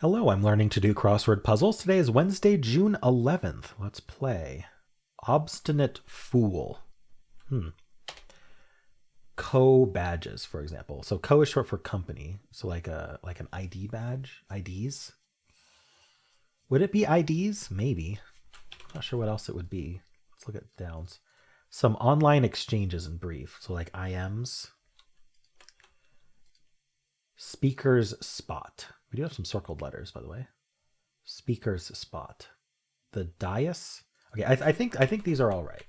Hello, I'm learning to do crossword puzzles. Today is Wednesday, June 11th. Let's play Obstinate Fool. Co-badges, for example. So co is short for company. So like an ID badge, IDs. Would it be IDs? Maybe. Not sure what else it would be. Let's look at downs. Some online exchanges in brief. So like IMs. Speaker's spot. We do have some circled letters, by the way. Speaker's spot. The dais. Okay, I think these are all right.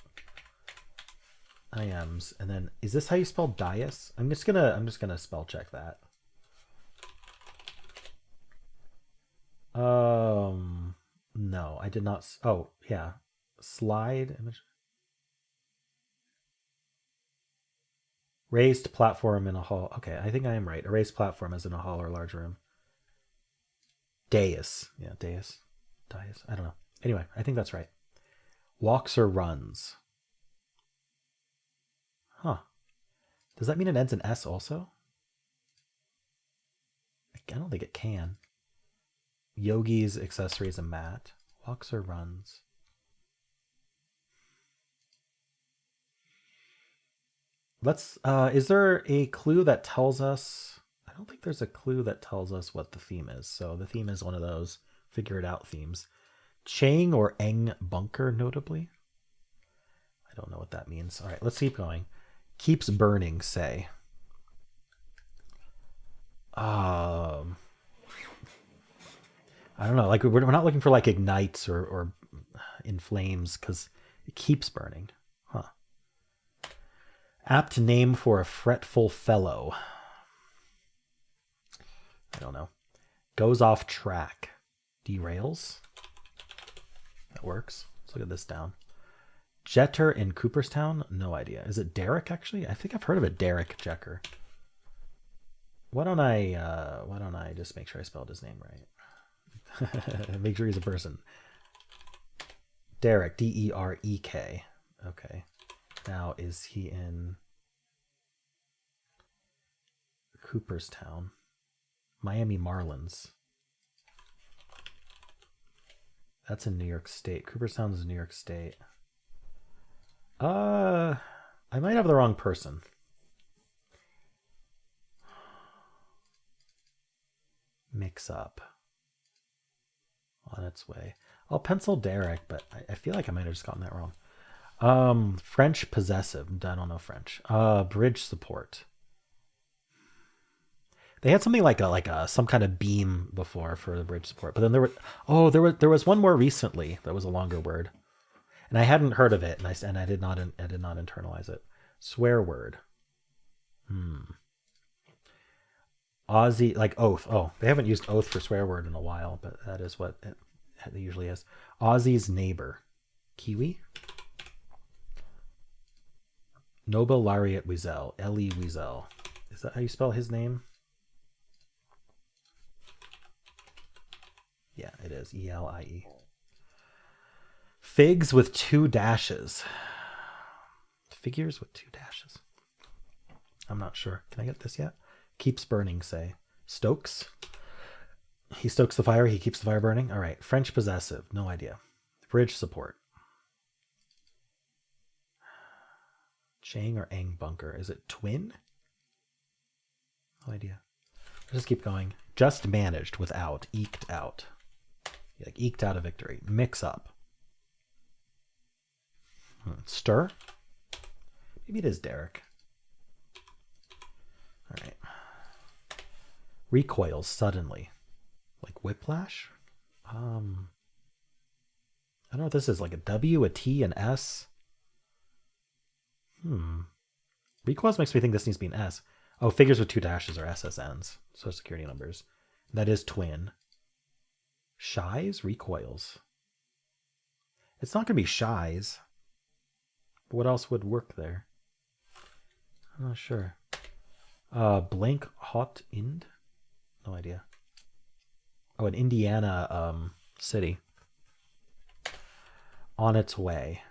IMs, and then is this how you spell dais? I'm just gonna spell check that. No, I did not. Oh yeah, slide image. Raised platform in a hall. Okay, I think I am right. A raised platform is in a hall or large room. Dais. Yeah, dais. Dais. I don't know. Anyway, I think that's right. Walks or runs. Huh. Does that mean it ends in S also? I don't think it can. Yogis, accessories, and mat. Walks or runs. Let's, is there a clue that tells us? I don't think there's a clue that tells us what the theme is. So the theme is one of those figure it out themes. Chang or Eng bunker, notably. I don't know what that means. All right, let's keep going. Keeps burning, say. I don't know. Like we're not looking for like ignites or in flames because it keeps burning. Huh. Apt name for a fretful fellow. I don't know. Goes off track. Derails. That works. Let's look at this down. Jetter in Cooperstown? No idea. Is it Derek actually? I think I've heard of a Derek Jecker. Why don't I just make sure I spelled his name right? Make sure he's a person. Derek, Derek. Okay. Now, is he in Cooperstown? Miami Marlins. That's in New York State. Cooperstown is New York State. I might have the wrong person. Mix up. On its way. I'll pencil Derek, but I feel like I might have just gotten that wrong. French possessive. I don't know French. Bridge support. They had something like some kind of beam before for the bridge support, but then there was one more recently that was a longer word, and I hadn't heard of it, and I did not internalize it. Swear word. Aussie, like oath. Oh, they haven't used oath for swear word in a while, but that is what it usually is. Aussie's neighbor. Kiwi. Nobel laureate Wiesel. Elie Wiesel. Is that how you spell his name? Yeah, it is. Elie. Figs with 2 dashes. Figures with 2 dashes. I'm not sure. Can I get this yet? Keeps burning, say. Stokes. He stokes the fire. He keeps the fire burning. All right. French possessive. No idea. Bridge support. Chang or Eng bunker. Is it twin? No idea. Let's just keep going. Just managed without. Eked out. Like eked out a victory. Mix up. Stir. Maybe it is Derek. All right. Recoils suddenly. Like whiplash? I don't know what this is. Like a W, a T, an S. Recoils makes me think this needs to be an S. Oh, figures with 2 dashes are SSNs. Social security numbers. That is twin. Shies? Recoils. It's not going to be shies. But what else would work there? I'm not sure. Blank hot ind? No idea. Oh, an Indiana city. On its way.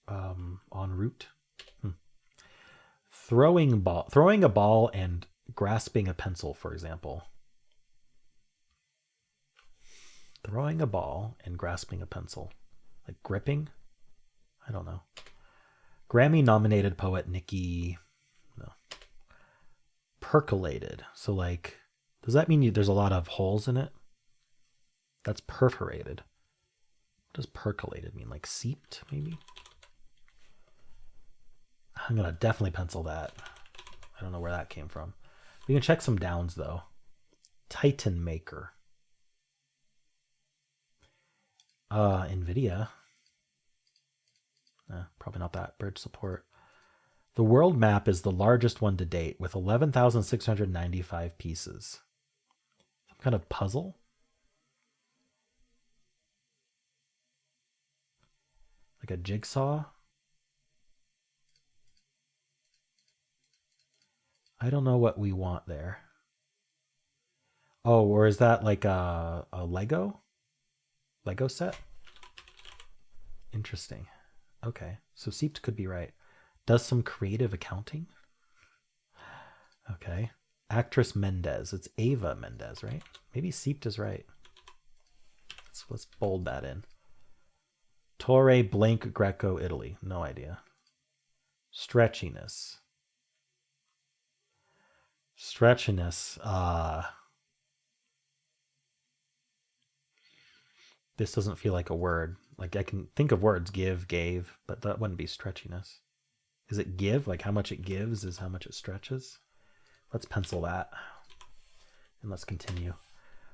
En route. Throwing a ball and grasping a pencil, for example. Throwing a ball and grasping a pencil. Like gripping? I don't know. Grammy-nominated poet Nikki... No. Percolated. So like, does that mean there's a lot of holes in it? That's perforated. What does percolated mean? Like seeped, maybe? I'm going to definitely pencil that. I don't know where that came from. We can check some downs, though. Titan Maker. NVIDIA. Probably not that. Bridge support. The world map is the largest one to date with 11,695 pieces. Some kind of puzzle? Like a jigsaw? I don't know what we want there. Oh, or is that like a Lego? Lego set? Interesting. Okay, so Seeped could be right. Does some creative accounting? Okay. Actress Mendez. It's Ava Mendez, right? Maybe Seeped is right. Let's bold that in. Torre blank Greco, Italy. No idea. Stretchiness. Stretchiness. This doesn't feel like a word. Like I can think of words, give, gave, but that wouldn't be stretchiness. Is it give? Like how much it gives is how much it stretches? Let's pencil that. And let's continue.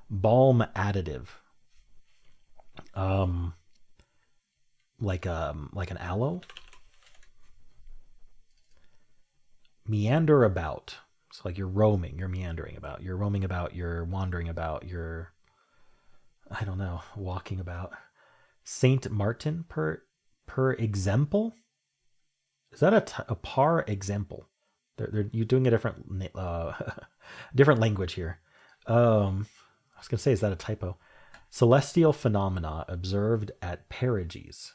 Balm additive. Like an aloe. Meander about. So like you're roaming, you're meandering about. You're roaming about, you're wandering about, you're, I don't know, walking about. Saint Martin per example? Is that a par example? You're doing a different different language here. I was gonna say, is that a typo? Celestial phenomena observed at perigees.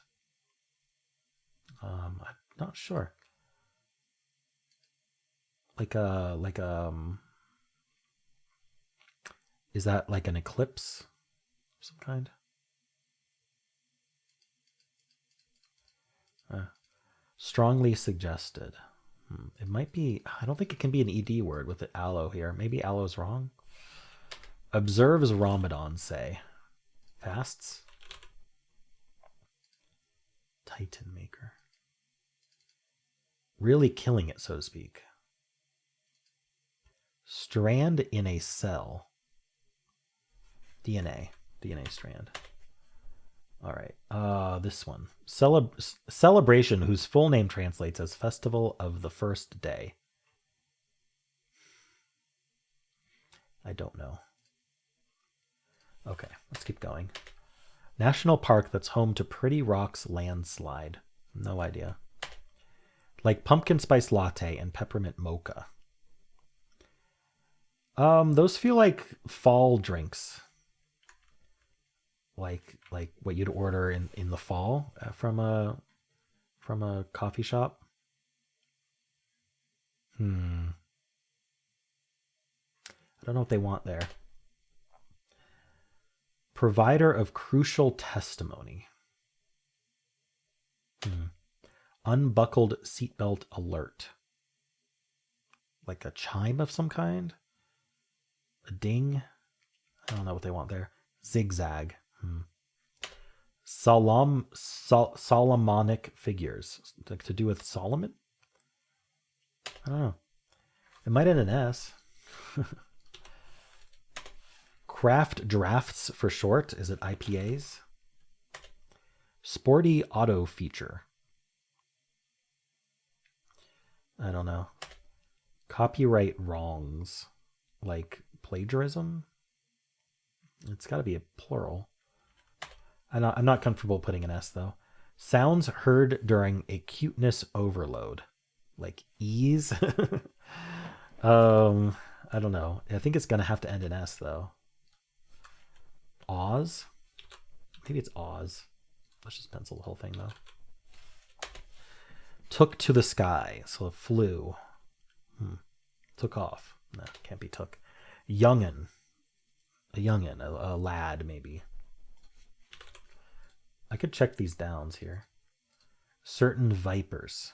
I'm not sure. Is that like an eclipse of some kind? Strongly suggested. It might be, I don't think it can be an ED word with the aloe here. Maybe aloe's wrong. Observes Ramadan, say. Fasts. Titan Maker. Really killing it, so to speak. Strand in a cell. DNA strand. All right. This one. Celebration whose full name translates as Festival of the First Day. I don't know. Okay, let's keep going. National park that's home to Pretty Rock's landslide. No idea. Like pumpkin spice latte and peppermint mocha. Those feel like fall drinks. Like what you'd order in the fall from a coffee shop. I don't know what they want there. Provider of crucial testimony. Unbuckled seatbelt alert. Like a chime of some kind? A ding? I don't know what they want there. Zigzag. Solomonic figures. Like to do with Solomon? I don't know. It might end in S. Craft drafts for short. Is it IPAs? Sporty auto feature. I don't know. Copyright wrongs. Like plagiarism? It's got to be a plural. I'm not comfortable putting an S, though. Sounds heard during a cuteness overload. Like ease? I don't know. I think it's going to have to end in S, though. Oz? Maybe it's Oz. Let's just pencil the whole thing, though. Took to the sky. So it flew. Took off. No, can't be took. Youngin. A youngin, a lad, maybe. I could check these downs here. Certain vipers.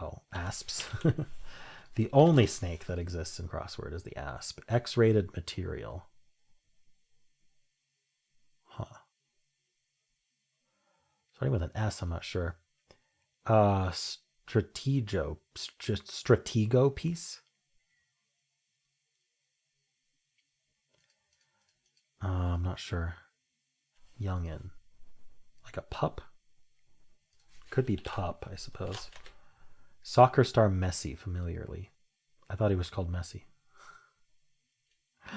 Oh, asps. The only snake that exists in crossword is the asp. X-rated material. Huh. Starting with an S, I'm not sure. Stratego piece. I'm not sure. Youngin. Like a pup? Could be pup, I suppose. Soccer star Messi, familiarly. I thought he was called Messi. I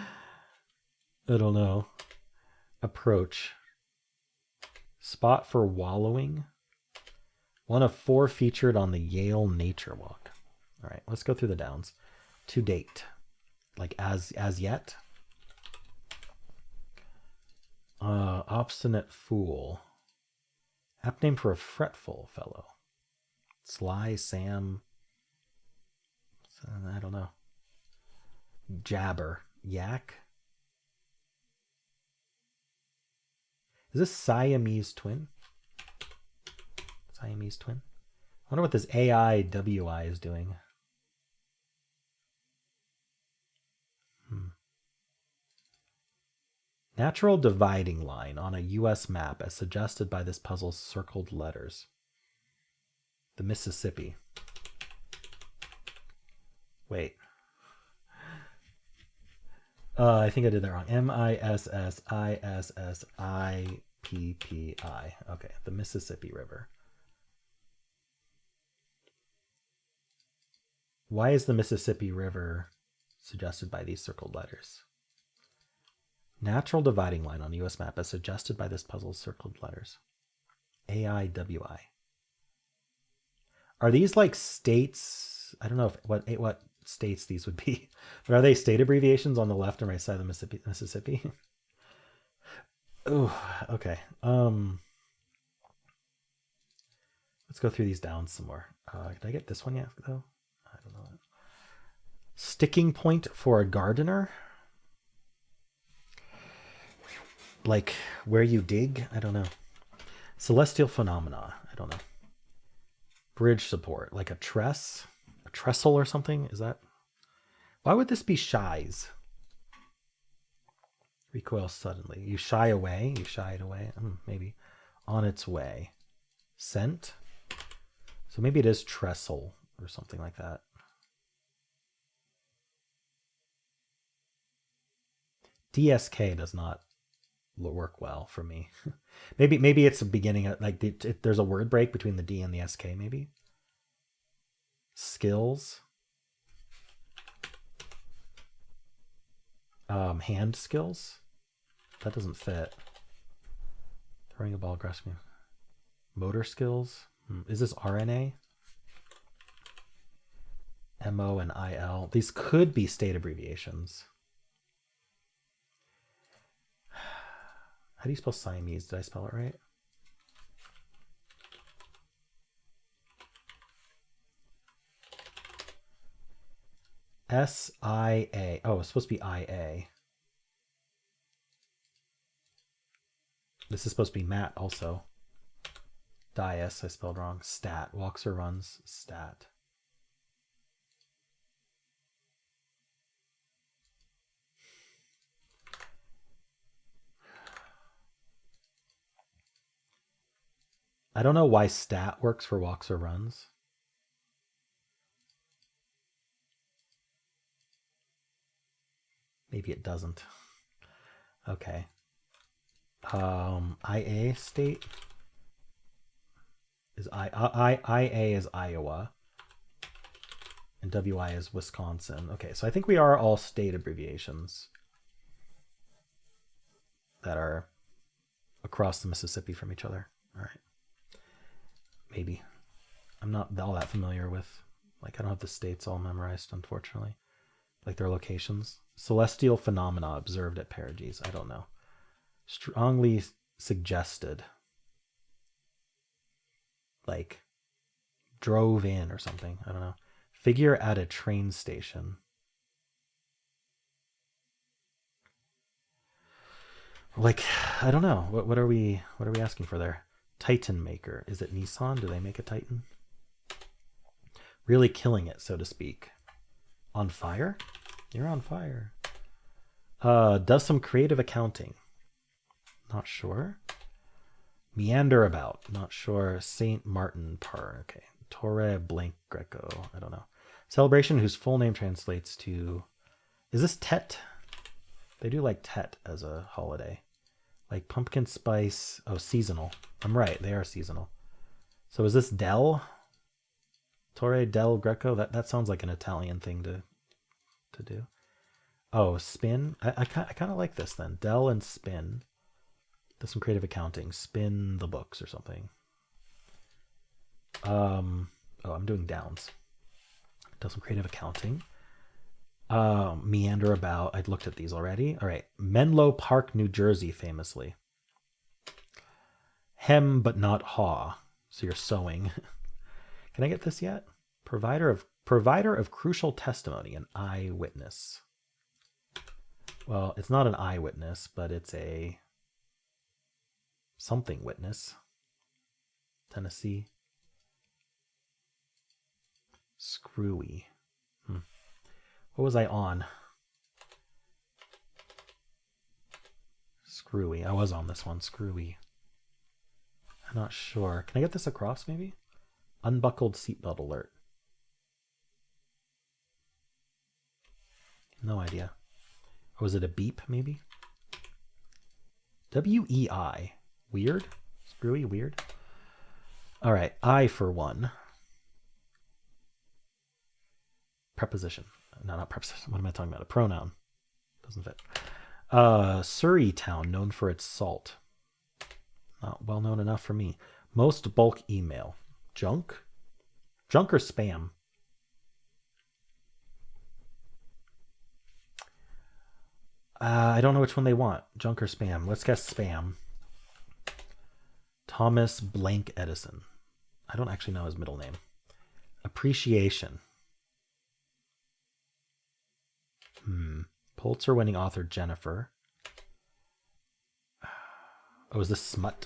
don't know. Approach. Spot for wallowing. One of 4 featured on the Yale Nature Walk. All right, let's go through the downs. To date. Like as yet. Obstinate fool. Apt name for a fretful fellow. Sly Sam. I don't know. Jabber. Yak. Is this Siamese twin? Siamese twin? I wonder what this AIWI is doing. Natural dividing line on a U.S. map as suggested by this puzzle's circled letters. The Mississippi. Wait. I think I did that wrong. Missississippi. Okay, the Mississippi River. Why is the Mississippi River suggested by these circled letters? Natural dividing line on U.S. map as suggested by this puzzle's circled letters. AIWI. Are these like states? I don't know what states these would be, but are they state abbreviations on the left and right side of the Mississippi? Oh, okay. Let's go through these down some more. Did I get this one yet though? I don't know. Sticking point for a gardener. Like where you dig? I don't know. Celestial phenomena. I don't know. Bridge support. Like a tress? A trestle or something? Is that? Why would this be shies? Recoil suddenly. You shy away? You shy it away? Maybe. On its way. Scent? So maybe it is trestle or something like that. DSK does not work well for me. maybe it's the beginning of, like there's a word break between the D and the SK maybe. Skills. Hand skills. That doesn't fit. Throwing a ball aggressively. Motor skills. Is this RNA? MO and IL. These could be state abbreviations. How do you spell Siamese? Did I spell it right? SIA. Oh, it's supposed to be IA. This is supposed to be Matt also. Dias, I spelled wrong. Stat. Walks or runs. Stat. I don't know why stat works for walks or runs. Maybe it doesn't. Okay. IA state is IA is Iowa and WI is Wisconsin. Okay, so I think we are all state abbreviations that are across the Mississippi from each other. All right. Maybe. I'm not all that familiar with, like, I don't have the states all memorized, unfortunately. Like their locations. Celestial phenomena observed at perigees. I don't know. Strongly suggested. Like, drove in or something. I don't know. Figure at a train station. Like, I don't know. What are we asking for there? Titan maker. Is it Nissan? Do they make a Titan? Really killing it, so to speak. On fire? You're on fire. Does some creative accounting. Not sure. Meander about. Not sure. Saint Martin Par. Okay. Torre Blank Greco. I don't know. Celebration whose full name translates to... Is this Tet? They do like Tet as a holiday. Like pumpkin spice. Oh, seasonal. I'm right. They are seasonal. So is this Del? Torre del Greco? That sounds like an Italian thing to do. Oh, spin. I kind of like this then. Del and spin. Does some creative accounting. Spin the books or something. Oh, I'm doing downs. Does some creative accounting. Meander about. I'd looked at these already. All right. Menlo Park, New Jersey, famously. Hem, but not haw. So you're sewing. Can I get this yet? Provider of crucial testimony, an eyewitness. Well, it's not an eyewitness, but it's a something witness. Tennessee. Screwy. What was I on? Screwy. I was on this one. Screwy. I'm not sure. Can I get this across maybe? Unbuckled seatbelt alert. No idea. Or was it a beep maybe? W-E-I. Weird? Screwy? Weird? All right. I for one. Preposition. No, not preposition. What am I talking about? A pronoun. Doesn't fit. Surrey town, known for its salt. Not well known enough for me. Most bulk email. Junk? Junk or spam? I don't know which one they want. Junk or spam. Let's guess spam. Thomas Blank Edison. I don't actually know his middle name. Appreciation. Pulitzer-winning author Jennifer. Oh, is this smut?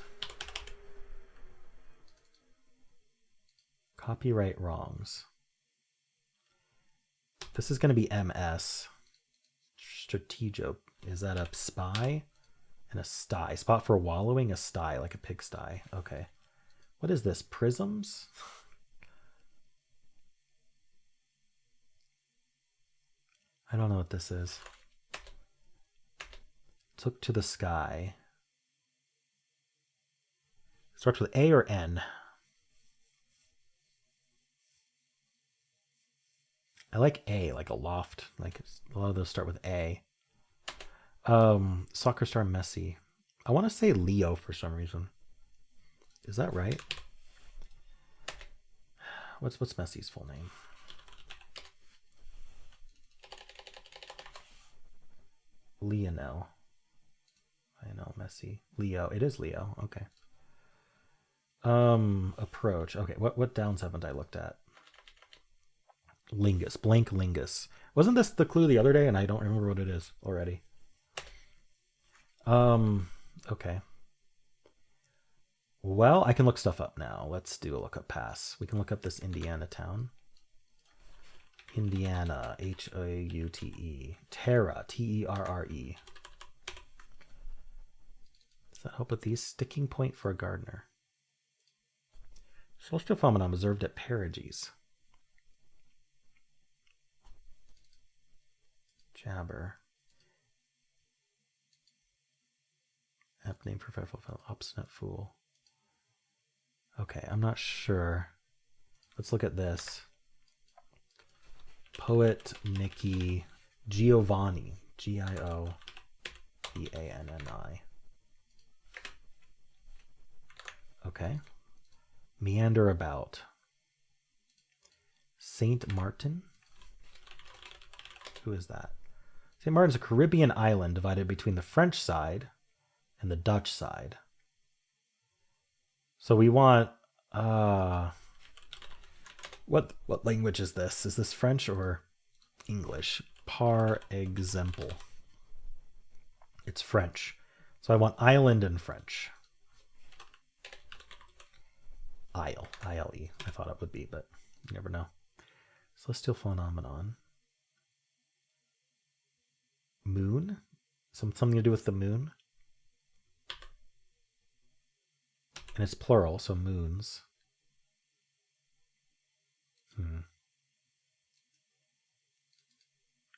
Copyright wrongs. This is going to be MS. Stratego. Is that a spy? And a sty. Spot for wallowing? A sty, like a pigsty. Okay. What is this? Prisms? I don't know what this is. Took to the sky. Starts with A or N? I like A, like a loft. Like a lot of those start with A. Soccer star Messi. I want to say Leo for some reason. Is that right? What's Messi's full name? Lionel. I know Messi. Leo. It is Leo. Okay. Approach. Okay. What downs haven't I looked at? Lingus. Blank lingus. Wasn't this the clue the other day? And I don't remember what it is already. Okay. Well, I can look stuff up now. Let's do a lookup pass. We can look up this Indiana town. Indiana, H-A-U-T-E. Terra, T-E-R-R-E. Does that help with these? Sticking point for a gardener. Celestial phenomenon observed at perigees. Jabber. App name for Fairfield. Obstinate fool. Okay, I'm not sure. Let's look at this. Poet Nikki Giovanni. G-I-O-V-A-N-N-I. Okay. Meander about. Saint Martin. Who is that? Saint Martin's a Caribbean island divided between the French side and the Dutch side. So we want what language is this? Is this French or English? Par exemple. It's French. So I want island in French. Isle, I-L-E. I thought it would be, but you never know. Celestial phenomenon. Moon? Something to do with the moon? And it's plural, so moons.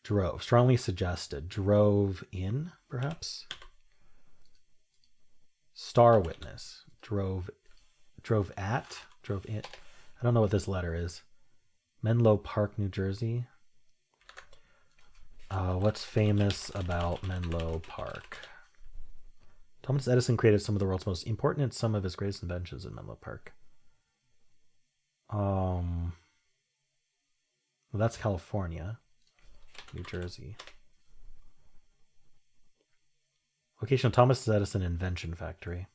Drove. Strongly suggested. Drove in, perhaps? Star witness. Drove at? Drove in. I don't know what this letter is. Menlo Park, New Jersey. What's famous about Menlo Park? Thomas Edison created some of the world's most important and some of his greatest inventions in Menlo Park. Well, that's California. New Jersey. Location of Thomas Edison Invention Factory.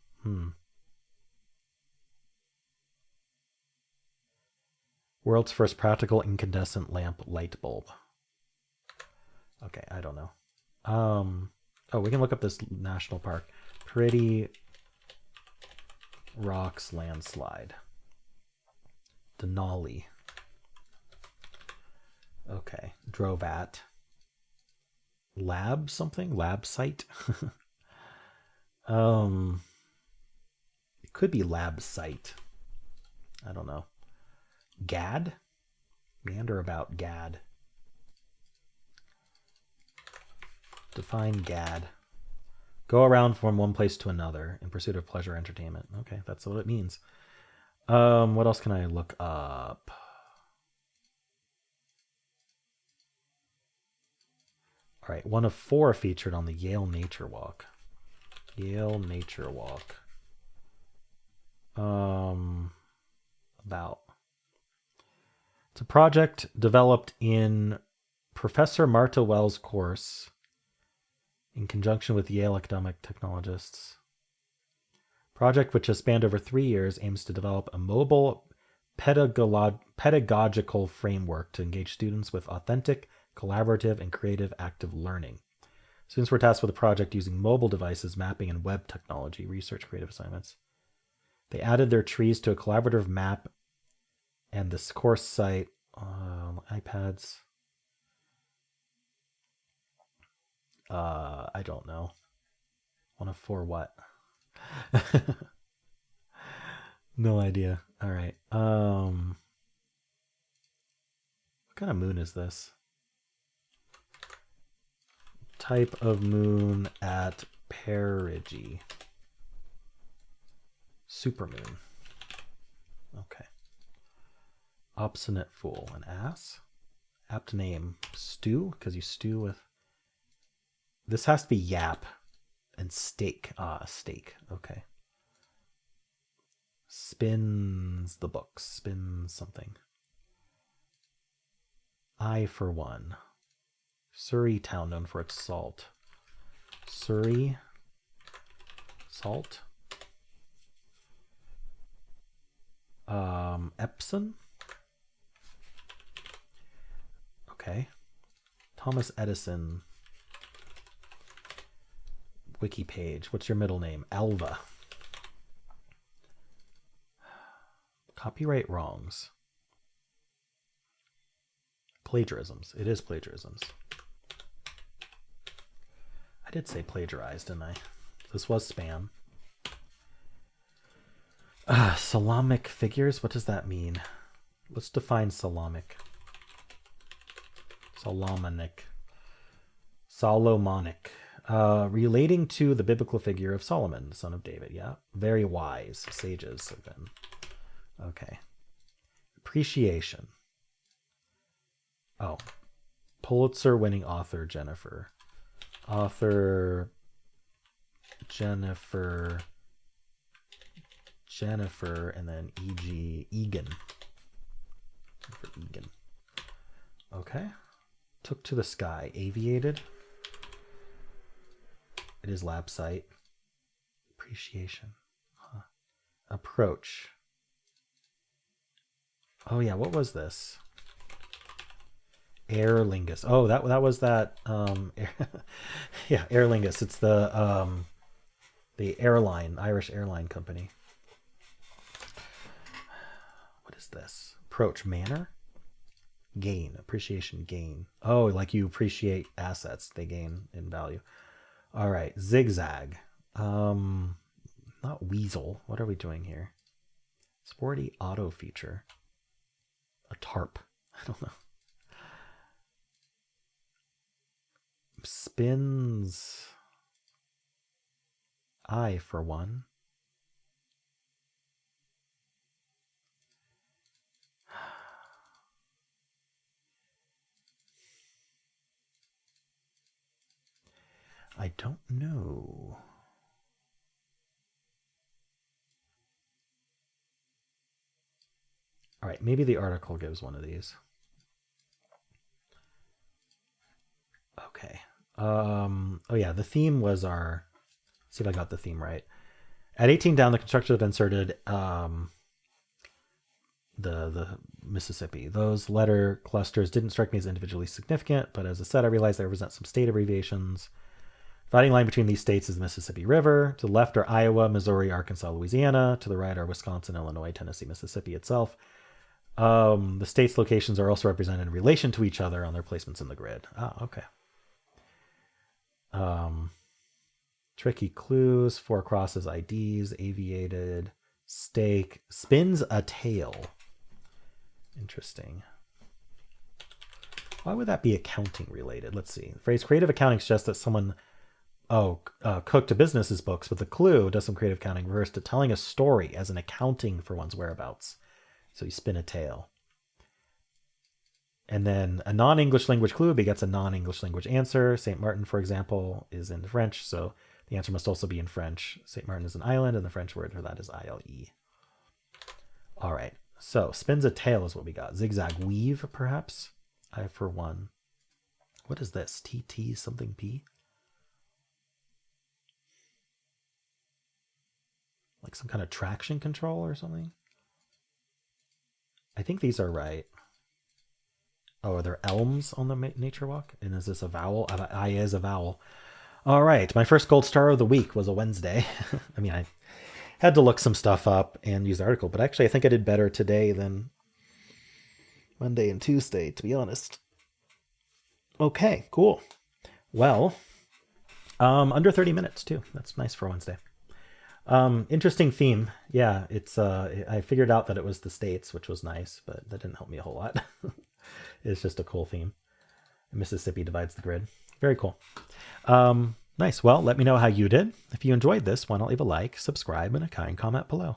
World's first practical incandescent lamp light bulb. Okay, I don't know. Oh, we can look up this national park. Pretty Rocks landslide. Denali. Okay, drove at. Lab something? Lab site? It could be lab site. I don't know. Gad? Meander about Gad. Define Gad. Go around from one place to another in pursuit of pleasure or entertainment. Okay, that's what it means. What else can I look up? All right, one of 4 featured on the Yale Nature Walk. Yale Nature Walk. About. It's a project developed in Professor Marta Wells' course in conjunction with Yale academic technologists. Project, which has spanned over 3 years, aims to develop a mobile pedagogical framework to engage students with authentic, collaborative, and creative active learning. Students were tasked with a project using mobile devices, mapping, and web technology, research creative assignments. They added their trees to a collaborative map and this course site on iPads. I don't know. 1 of 4 what? No idea. All right. What kind of moon is this? Type of moon at perigee. Supermoon. Okay. Obstinate fool. An ass? Apt name. Stew? Because you stew with... This has to be yap. And steak. Steak. Okay. Spins the books. Spins something. I for one. Surrey town known for its salt. Surrey. Salt. Epsom. Okay. Thomas Edison. Wiki page. What's your middle name? Alva. Copyright wrongs. Plagiarisms. It is plagiarisms. I did say plagiarized, didn't I? This was spam. Solomonic figures. What does that mean? Let's define Solomonic. Solomonic. Solomonic. Relating to the biblical figure of Solomon, son of David. Yeah. Very wise. Sages have been. Okay. Appreciation. Oh. Pulitzer-winning author Jennifer. Author Jennifer, and then E.G. Egan. Egan. Okay. Took to the sky. Aviated. It is lab site. Appreciation. Huh. Approach. Oh yeah, what was this? Aer Lingus. Oh, that was that. Yeah, Aer Lingus. It's the The airline, Irish airline company. What is this? Approach, manner? Gain, appreciation, gain. Oh, like you appreciate assets, they gain in value. All right, zigzag. Not weasel. What are we doing here? Sporty auto feature. A tarp. I don't know. Spins. I for one. I don't know. All right, maybe the article gives one of these. Okay. Oh yeah, the theme was our. Let's see if I got the theme right. At 18 down, the constructors have inserted the Mississippi. Those letter clusters didn't strike me as individually significant, but as I said, I realized they represent some state abbreviations. Dividing line between these states is the Mississippi River. To the left are Iowa, Missouri, Arkansas, Louisiana. To the right are Wisconsin, Illinois, Tennessee, Mississippi itself. The states' locations are also represented in relation to each other on their placements in the grid. Ah, okay. Tricky clues, 4 crosses, IDs, aviated, stake, spins a tail. Interesting. Why would that be accounting related? Let's see. The phrase creative accounting suggests that someone cooked a business's books, but the clue does some creative accounting refers to telling a story as an accounting for one's whereabouts. So you spin a tail. And then a non-English language clue begets a non-English language answer. St. Martin, for example, is in French, so the answer must also be in French. St. Martin is an island, and the French word for that is ILE. All right, so spins a tail is what we got. Zigzag weave, perhaps? I for one. What is this? TT something P? Like some kind of traction control or something? I think these are right. Oh, are there elms on the nature walk? And is this a vowel? I is a vowel. All right, my first gold star of the week was a Wednesday. I mean, I had to look some stuff up and use the article, but actually I think I did better today than Monday and Tuesday, to be honest. Okay, cool. Well, under 30 minutes too. That's nice for Wednesday. Interesting theme. Yeah, it's I figured out that it was the states, which was nice, but that didn't help me a whole lot. It's just a cool theme. Mississippi divides the grid. Very cool. Nice. Well, let me know how you did. If you enjoyed this, why not leave a like, subscribe, and a kind comment below.